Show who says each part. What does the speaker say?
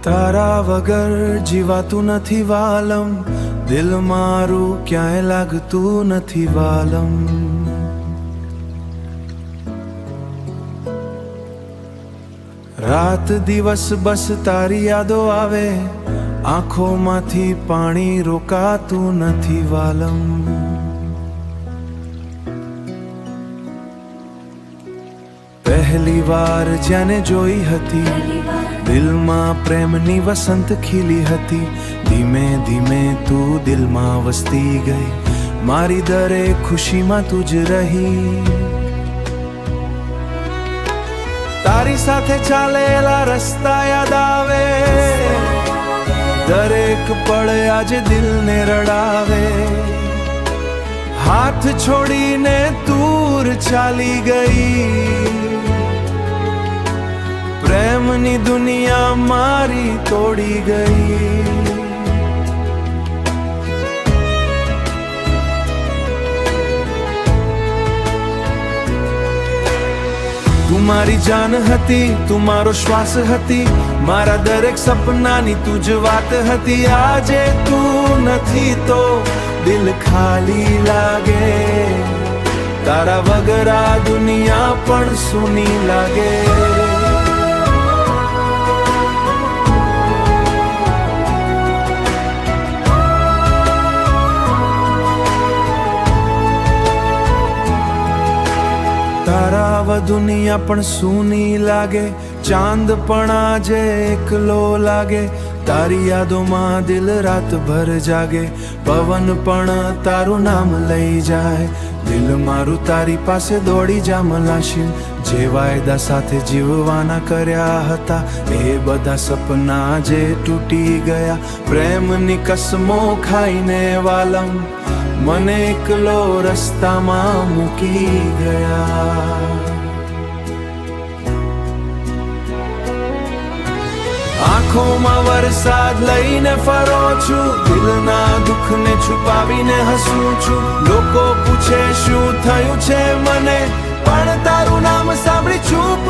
Speaker 1: તારા વગર જીવાતું નથી વાલમ, દિલ મારું ક્યાંય લાગતું નથી વાલમ. રાત દિવસ બસ તારી યાદો આવે, આંખોમાંથી પાણી રોકાતું નથી વાલમ. પહેલી વાર જેને જોઈ હતી, દિલમાં પ્રેમની વસંત ખીલી હતી. ધીમે ધીમે તું દિલમાં વસતી ગઈ, મારી દરેક ખુશીમાં તું જ રહી. તારી સાથે ચાલેલા રસ્તા યાદ આવે, દરેક પળ આજે દિલને રડાવે. હાથ છોડીને દૂર ચાલી ગઈ, પ્રેમની દુનિયા મારી તોડી ગઈ. તું મારી જાન હતી, તું મારો શ્વાસ હતી, મારા દરેક સપનાની તું જ વાત હતી. આજે તું નથી તો દિલ ખાલી લાગે, તારા વગર આ દુનિયા પણ સૂની લાગે. તારા દુનિયા પણ સૂની લાગે, ચાંદ પણ આજે એકલો લાગે. તારી યાદોમાં દિલ રાતભર જાગે, પવન પણ તારું નામ લઈ જાય. દિલ મારું તારી પાસે દોડી જા મલાશી, જે વાયદા સાથે જીવવાના કર્યા હતા, એ બધા સપના જે તૂટી ગયા. પ્રેમની કસમો ખાઈને વાલમ, મને એકલો રસ્તામાં મૂકી ગયા. આંખોમાં વરસાદ લઈને ફરો છું, દિલના દુઃખને છુપાવીને હસું છું. લોકો પૂછે શું થયું છે મને, પણ તારું નામ સાંભળી ચૂપ